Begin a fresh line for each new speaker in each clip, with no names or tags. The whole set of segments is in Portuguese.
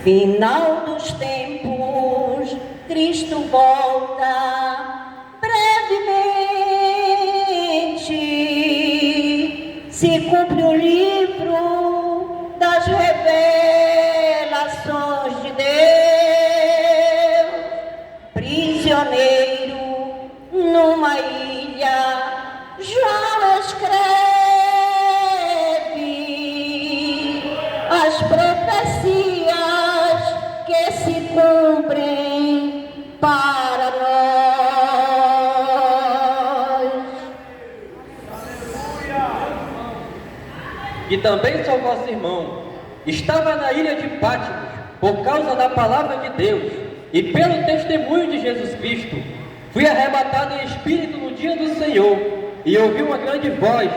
Final dos tempos, Cristo volta brevemente. Se cumpre o livro das revelações de Deus. Prisioneiro numa ilha, João escreve as profecias que se cumprem para nós.
E também sou vosso irmão. Estava na ilha de Patmos por causa da palavra de Deus e pelo testemunho de Jesus Cristo. Fui arrebatado em espírito no dia do Senhor e ouvi uma grande voz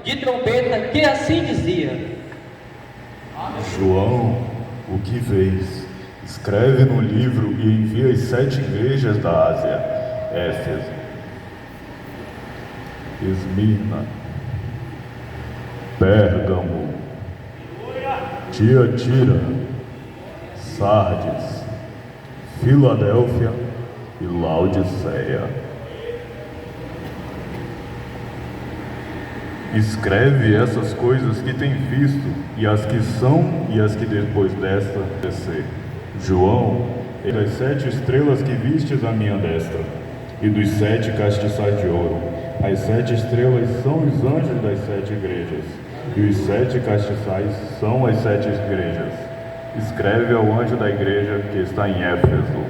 de trombeta que assim dizia:
João, o que vês? Escreve no livro e envia às 7 igrejas da Ásia: Éfeso, Esmirna, Pérgamo, Tiatira, Sardes, Filadélfia e Laodiceia. Escreve essas coisas que tem visto, e as que são e as que depois desta descer. João é das 7 estrelas que vistes à minha destra, e dos 7 castiçais de ouro. As 7 estrelas são os anjos das 7 igrejas, e os 7 castiçais são as 7 igrejas. Escreve ao anjo da igreja que está em Éfeso: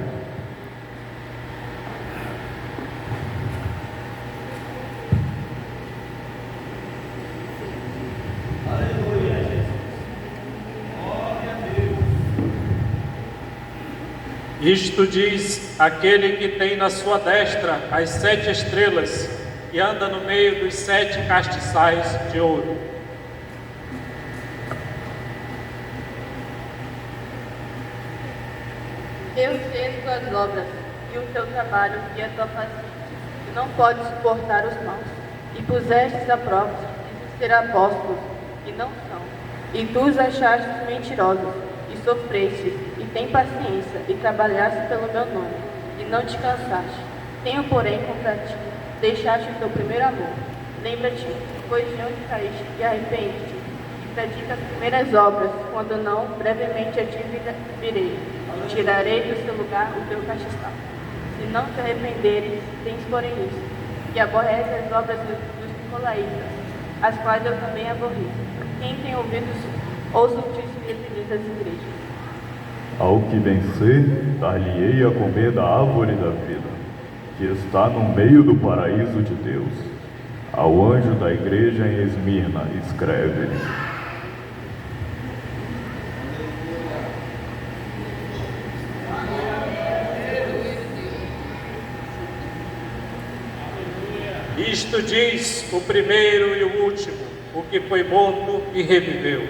Isto diz aquele que tem na sua destra as 7 estrelas e anda no meio dos 7 castiçais de ouro.
Eu sei as tuas obras e o teu trabalho e a tua paciência, que não podes suportar os maus, e pusestes a prova de ser apóstolos, e não são, e tu os achastes mentirosos, e sofrestes, e tem paciência, e trabalhaste pelo meu nome, e não te cansaste. Tenho, porém, contra ti, deixaste o teu primeiro amor. Lembra-te, pois de onde caíste, e arrepende-te, e pratica as primeiras obras, quando não, brevemente a ti virei, e tirarei do seu lugar o teu castiçal. Se não te arrependeres, tens, porém, isso, que aborrece as obras dos nicolaítas, as quais eu também aborreço. Quem tem ouvidos, ouça o que se diz às igrejas.
Ao que vencer, dar-lhe-ei a comer da árvore da vida, que está no meio do paraíso de Deus. Ao anjo da igreja em Esmirna, escreve:
Isto diz o primeiro e o último, o que foi morto e reviveu.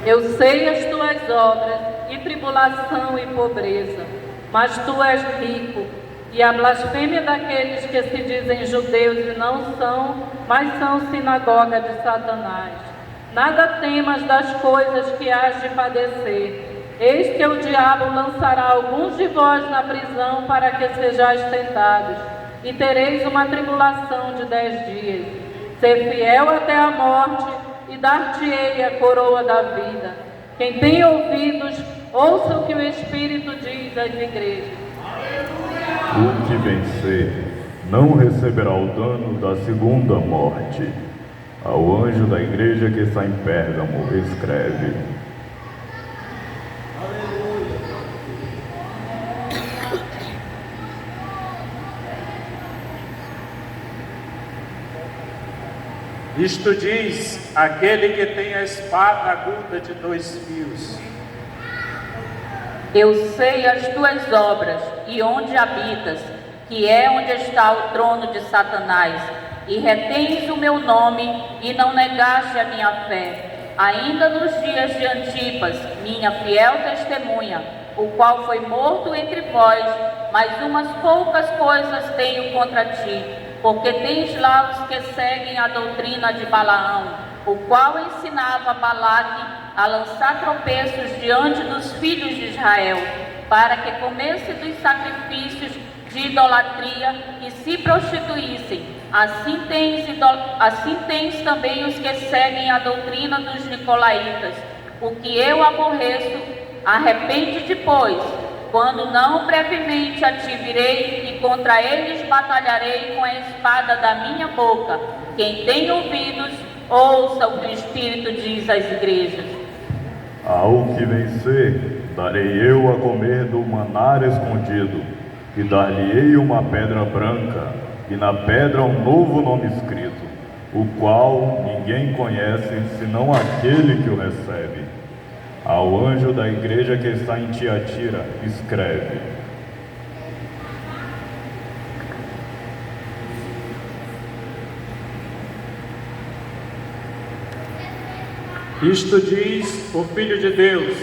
Eu sei as tuas obras, e tribulação e pobreza, mas tu és rico, e a blasfêmia daqueles que se dizem judeus e não são, mas são sinagoga de Satanás. Nada temas das coisas que hás de padecer. Eis que o diabo lançará alguns de vós na prisão para que sejais tentados, e tereis uma tribulação de 10 dias. Ser fiel até a morte, e dar-te-ei a coroa da vida. Quem tem ouvidos, ouça o que o Espírito diz às igrejas.
O que vencer não receberá o dano da segunda morte. Ao anjo da igreja que está em Pérgamo, escreve:
Isto diz aquele que tem a espada aguda de 2 fios.
Eu sei as tuas obras e onde habitas, que é onde está o trono de Satanás, e retens o meu nome e não negaste a minha fé. Ainda nos dias de Antipas, minha fiel testemunha, o qual foi morto entre vós, mas umas poucas coisas tenho contra ti, porque tens lá os que seguem a doutrina de Balaão, o qual ensinava Balaque a lançar tropeços diante dos filhos de Israel, para que comessem dos sacrifícios de idolatria e se prostituíssem. Assim tens também os que seguem a doutrina dos nicolaítas. O que eu aborreço, arrepende-te, pois, quando não brevemente a ti virei e contra eles batalharei com a espada da minha boca. Quem tem ouvidos, ouça o que o Espírito diz às igrejas.
Ao que vencer, darei eu a comer do manar escondido, e dar-lhe-ei uma pedra branca, e na pedra um novo nome escrito, o qual ninguém conhece, senão aquele que o recebe. Ao anjo da igreja que está em Tiatira, escreve:
Isto diz o Filho de Deus,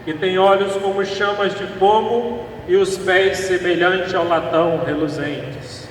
que tem olhos como chamas de fogo e os pés semelhantes ao latão reluzentes.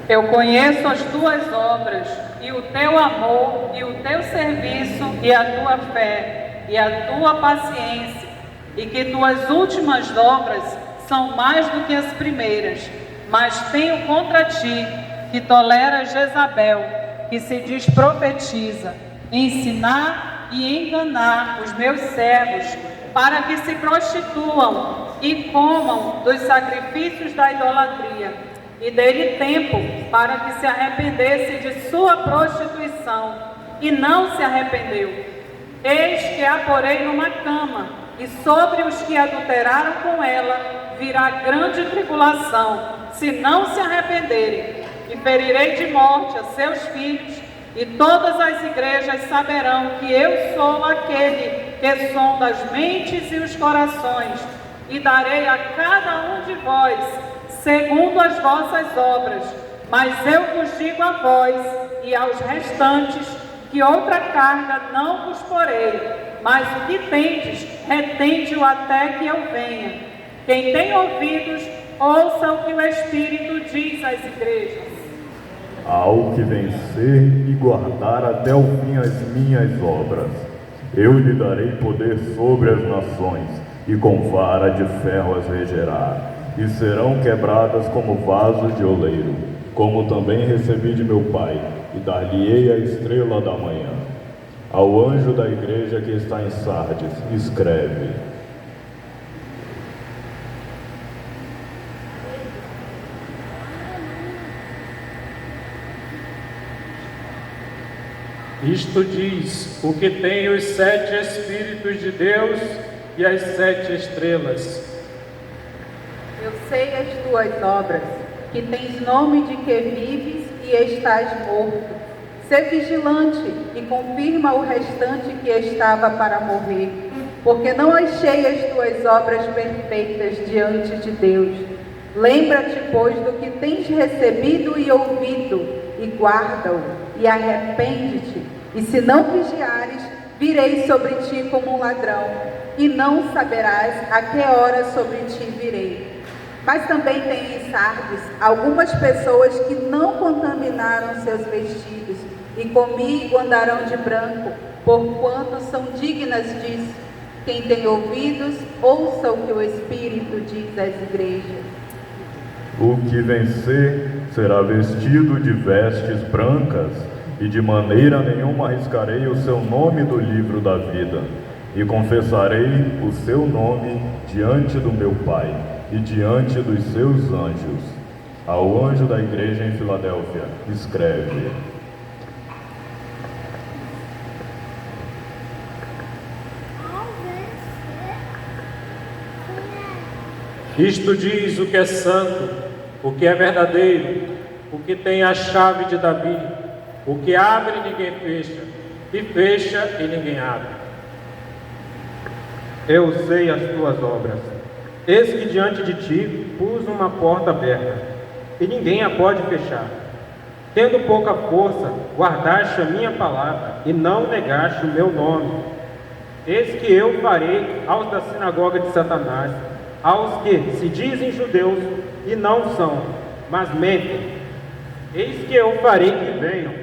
Eu conheço as tuas obras, e o teu amor, e o teu serviço, e a tua fé, e a tua paciência, e que tuas últimas obras são mais do que as primeiras. Mas tenho contra ti que toleras Jezabel, que se diz profetiza, ensinar e enganar os meus servos, para que se prostituam e comam dos sacrifícios da idolatria, e dê-lhe tempo para que se arrependesse de sua prostituição, e não se arrependeu. Eis que a porei numa cama, e sobre os que adulteraram com ela virá grande tribulação, se não se arrependerem, e ferirei de morte a seus filhos, e todas as igrejas saberão que eu sou aquele que sonda as mentes e os corações, e darei a cada um de vós segundo as vossas obras. Mas eu vos digo a vós e aos restantes que outra carga não vos porei, mas o que tendes, retende-o até que eu venha. Quem tem ouvidos, ouça o que o Espírito diz às igrejas.
Ao que vencer e guardar até o fim as minhas obras, eu lhe darei poder sobre as nações, e com vara de ferro as regerá, e serão quebradas como vasos de oleiro, como também recebi de meu Pai, e dar-lhe-ei a estrela da manhã. Ao anjo da igreja que está em Sardes, escreve:
Isto diz o que tem os 7 Espíritos de Deus e as 7 estrelas.
Eu sei as tuas obras, que tens nome de que vives e estás morto. Sê vigilante e confirma o restante que estava para morrer, porque não achei as tuas obras perfeitas diante de Deus. Lembra-te, pois, do que tens recebido e ouvido, e guarda-o, e arrepende-te. E se não vigiares, virei sobre ti como um ladrão, e não saberás a que hora sobre ti virei. Mas também tem em Sardes algumas pessoas que não contaminaram seus vestidos, e comigo andarão de branco, porquanto são dignas disso. Quem tem ouvidos, ouça o que o Espírito diz às igrejas.
O que vencer será vestido de vestes brancas, e de maneira nenhuma arriscarei o seu nome do livro da vida, e confessarei o seu nome diante do meu Pai e diante dos seus anjos. Ao anjo da igreja em Filadélfia, escreve:
Isto diz o que é santo, o que é verdadeiro, o que tem a chave de Davi, o que abre e ninguém fecha, e fecha e ninguém abre.
Eu sei as tuas obras. Eis que diante de ti pus uma porta aberta, e ninguém a pode fechar. Tendo pouca força, guardaste a minha palavra, e não negaste o meu nome. Eis que eu farei aos da sinagoga de Satanás, aos que se dizem judeus e não são, mas mentem. Eis que eu farei que venham,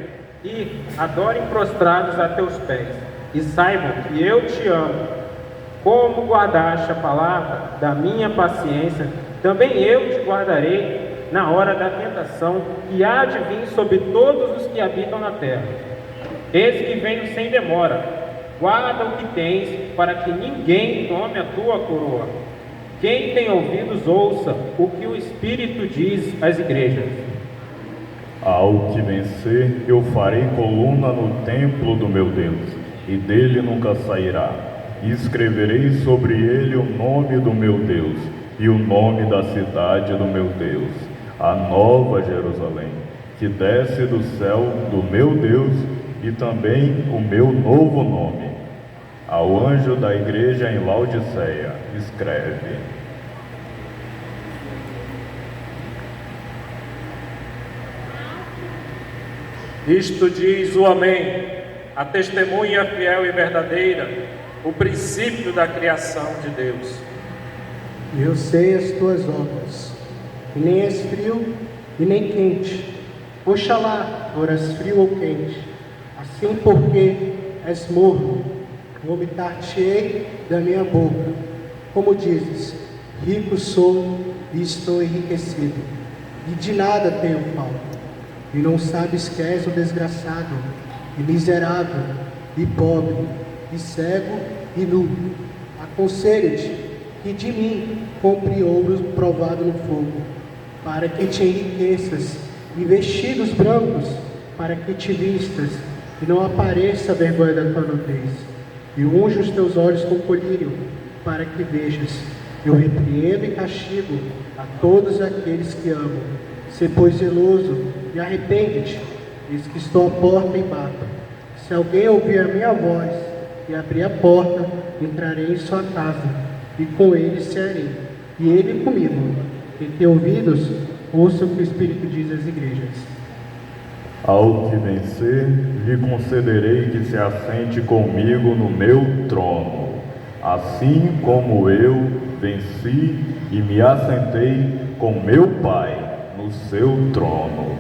e adorem prostrados a teus pés, e saibam que eu te amo. Como guardaste a palavra da minha paciência, também eu te guardarei na hora da tentação que há de vir sobre todos os que habitam na terra. Eis que venho sem demora. Guarda o que tens, para que ninguém tome a tua coroa. Quem tem ouvidos, ouça o que o Espírito diz às igrejas.
Ao que vencer, eu farei coluna no templo do meu Deus, e dele nunca sairá. E escreverei sobre ele o nome do meu Deus, e o nome da cidade do meu Deus, a nova Jerusalém, que desce do céu do meu Deus, e também o meu novo nome. Ao anjo da igreja em Laodiceia, escreve:
Isto diz o Amém, a testemunha fiel e verdadeira, o princípio da criação de Deus.
Eu sei as tuas obras, que nem és frio e nem quente. Oxalá foras frio ou quente, assim porque és morno, vomitar-te-ei da minha boca. Como dizes, rico sou e estou enriquecido, e de nada tenho falta. E não sabes que és o desgraçado, e miserável, e pobre, e cego, e nu. Aconselho-te que de mim compre ouro provado no fogo, para que te enriqueças, e vestidos brancos, para que te vistas, e não apareça a vergonha da tua nudez. E unge os teus olhos com colírio, para que vejas. Eu repreendo e castigo a todos aqueles que amo. Sê, pois, zeloso e arrepende-te, eis que estou à porta e bato. Se alguém ouvir a minha voz e abrir a porta, entrarei em sua casa, e com ele cearei, e ele comigo. Quem tem ouvidos, ouça o que o Espírito diz às igrejas.
Ao que vencer, lhe concederei que se assente comigo no meu trono, assim como eu venci e me assentei com meu Pai no seu trono.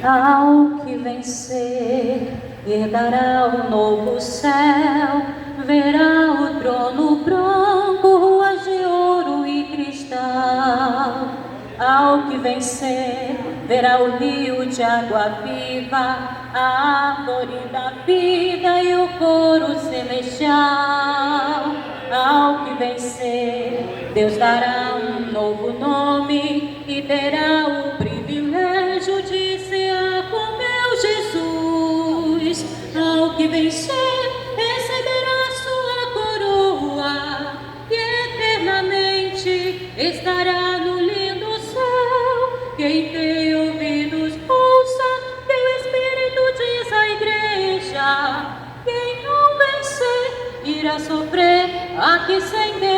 Ao que vencer, herdará o novo céu, verá o trono branco, ruas de ouro e cristal. Ao que vencer, verá o rio de água viva, a árvore da vida e o coro celestial. Ao que vencer, Deus dará um novo nome e terá o privilégio de cear com meu Jesus. Ao que vencer, receberá sua coroa e eternamente estará no lindo céu. Quem tem ouvidos, ouça que o Espírito diz à igreja. Quem não vencer, irá sofrer aqui sem Deus.